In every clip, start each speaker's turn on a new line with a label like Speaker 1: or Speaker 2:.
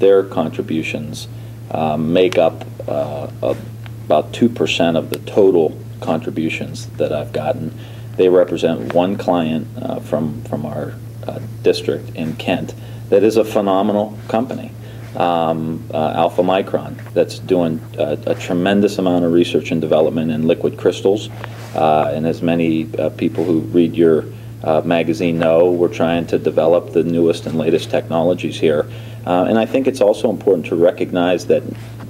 Speaker 1: their contributions make up about 2% of the total contributions that I've gotten. They represent one client from our district in Kent that is a phenomenal company, Alpha Micron, that's doing a tremendous amount of research and development in liquid crystals. And as many people who read your magazine know, we're trying to develop the newest and latest technologies here. And I think it's also important to recognize that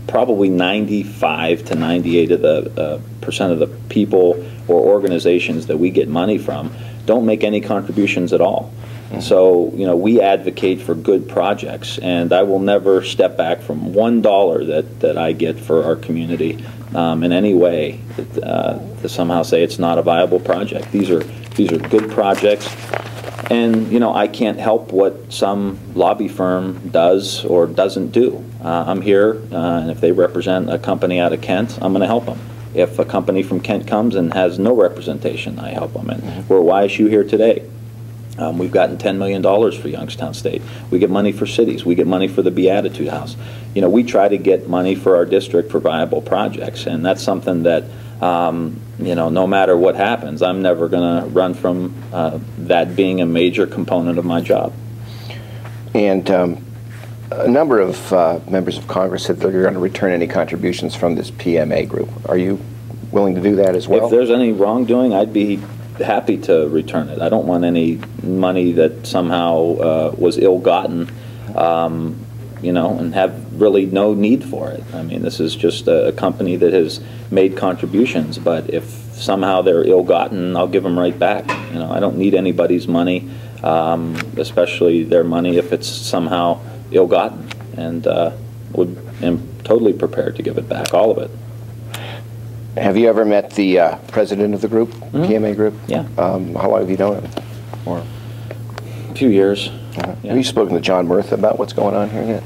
Speaker 1: probably 95 to 98 of the percent of the people or organizations that we get money from don't make any contributions at all. Mm-hmm. So, you know, we advocate for good projects, and I will never step back from $1 that I get for our community in any way to somehow say it's not a viable project. These are good projects. And, you know, I can't help what some lobby firm does or doesn't do. I'm here, and if they represent a company out of Kent, I'm going to help them. If a company from Kent comes and has no representation, I help them. And we're YSU here today. We've gotten $10 million for Youngstown State. We get money for cities. We get money for the Beatitude House. You know, we try to get money for our district for viable projects, and that's something that you know, no matter what happens, I'm never going to run from that being a major component of my job.
Speaker 2: And a number of members of Congress said that you're going to return any contributions from this PMA group. Are you willing to do that as well?
Speaker 1: If there's any wrongdoing, I'd be happy to return it. I don't want any money that somehow was ill-gotten, you know, and have really no need for it. I mean, this is just a company that has made contributions, but if somehow they're ill-gotten, I'll give them right back. You know, I don't need anybody's money, especially their money if it's somehow ill-gotten, and am totally prepared to give it back, all of it.
Speaker 2: Have you ever met the president of the group, PMA group?
Speaker 1: Yeah.
Speaker 2: How long have you known him? Or
Speaker 1: a few years.
Speaker 2: Yeah.
Speaker 1: Yeah.
Speaker 2: Have you spoken to John Murtha about what's going on here yet?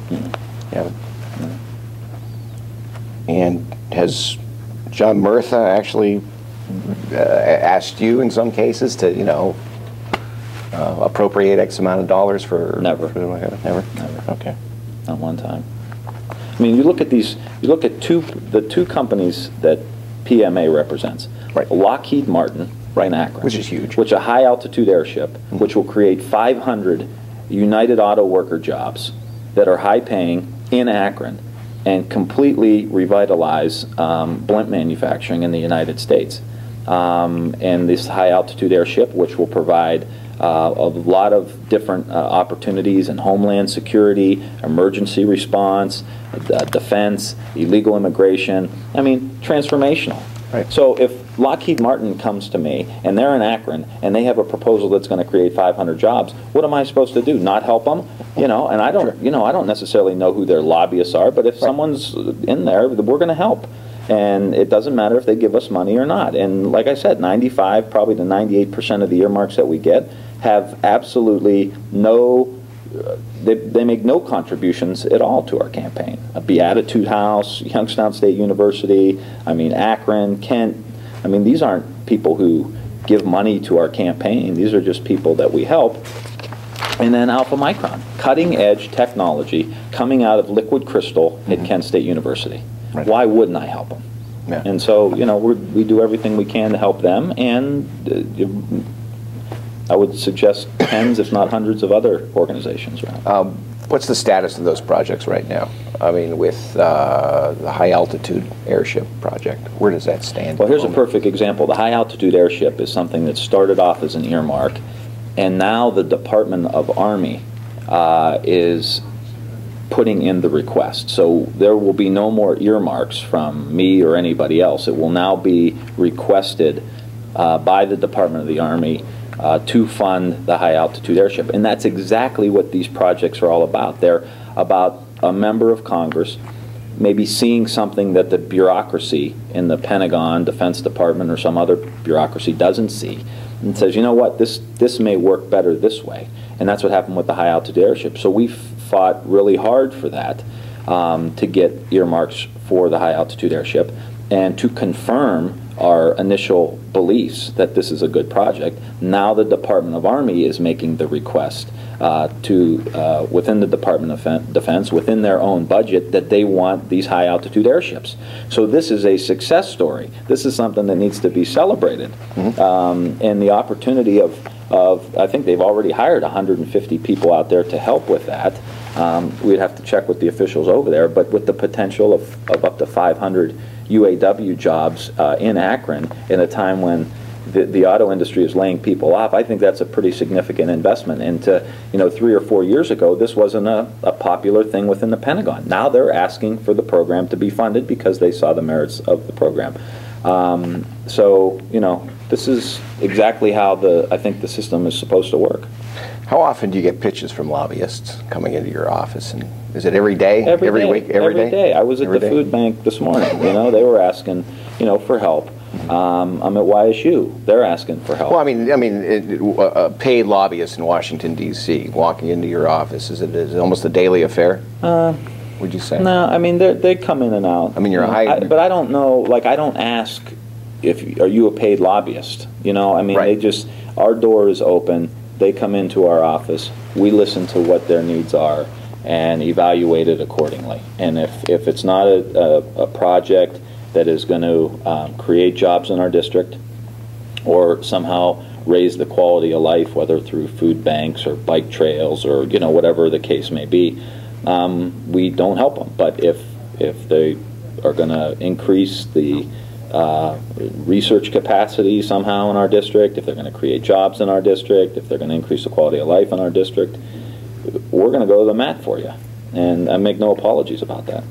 Speaker 2: Yeah. And has John Murtha actually asked you in some cases to, you know, appropriate X amount of dollars for?
Speaker 1: Never.
Speaker 2: Never? Never. Okay.
Speaker 1: Not one time. I mean, you look at these. You look at the two companies that PMA represents.
Speaker 2: Right.
Speaker 1: Lockheed Martin, right in Akron,
Speaker 2: which is huge.
Speaker 1: Which a high-altitude airship, which will create 500 United Auto Worker jobs that are high-paying in Akron, and completely revitalize blimp manufacturing in the United States. And this high-altitude airship, which will provide a lot of different opportunities in homeland security, emergency response, defense, illegal immigration. I mean, transformational.
Speaker 2: Right.
Speaker 1: So if Lockheed Martin comes to me and they're in Akron and they have a proposal that's going to create 500 jobs, what am I supposed to do? Not help them? You know, and I don't, you know, I don't necessarily know who their lobbyists are, but if someone's in there, we're going to help. And it doesn't matter if they give us money or not. And like I said, 95, probably to 98% of the earmarks that we get have absolutely no, they make no contributions at all to our campaign. A Beatitude House, Youngstown State University, I mean, Akron, Kent. I mean, these aren't people who give money to our campaign. These are just people that we help. And then Alpha Micron, cutting edge technology coming out of liquid crystal at Kent State University.
Speaker 2: Right.
Speaker 1: Why wouldn't I help them?
Speaker 2: Yeah.
Speaker 1: And so, you know, we do everything we can to help them, and I would suggest tens, if not hundreds, of other organizations around.
Speaker 2: What's the status of those projects right now? I mean, with the high-altitude airship project, where does that stand?
Speaker 1: Well, here's a perfect example. The high-altitude airship is something that started off as an earmark, and now the Department of Army is putting in the request. So there will be no more earmarks from me or anybody else. It will now be requested by the Department of the Army to fund the high-altitude airship. And that's exactly what these projects are all about. They're about a member of Congress maybe seeing something that the bureaucracy in the Pentagon, Defense Department, or some other bureaucracy doesn't see, and says, you know what, this may work better this way. And that's what happened with the high-altitude airship. So we fought really hard for that, to get earmarks for the high-altitude airship, and to confirm our initial beliefs that this is a good project. Now the Department of Army is making the request within the Department of Defense, within their own budget, that they want these high altitude airships. So this is a success story. This is something that needs to be celebrated. And the opportunity of I think they've already hired 150 people out there to help with that. We'd have to check with the officials over there, but with the potential of up to 500 UAW jobs in Akron in a time when the auto industry is laying people off, I think that's a pretty significant investment. And to, 3 or 4 years ago, this wasn't a popular thing within the Pentagon. Now they're asking for the program to be funded because they saw the merits of the program. So, this is exactly how I think the system is supposed to work.
Speaker 2: How often do you get pitches from lobbyists coming into your office? And is it every day?
Speaker 1: Every day.
Speaker 2: Week?
Speaker 1: Every day. I was at the food bank this morning. They were asking, for help. I'm at YSU. They're asking for help.
Speaker 2: Well, I mean, paid lobbyists in Washington D.C. walking into your office, is it almost a daily affair? Would you say?
Speaker 1: No, I mean they come in and out.
Speaker 2: I mean, you're a high.
Speaker 1: But I don't know. Like, I don't ask are you a paid lobbyist. I mean,
Speaker 2: right.
Speaker 1: Our door is open. They come into our office. We listen to what their needs are and evaluate it accordingly. And if it's not a project that is going to create jobs in our district or somehow raise the quality of life, whether through food banks or bike trails or whatever the case may be, we don't help them. But if they are going to increase the research capacity somehow in our district, if they're going to create jobs in our district, if they're going to increase the quality of life in our district, we're going to go to the mat for you. And I make no apologies about that.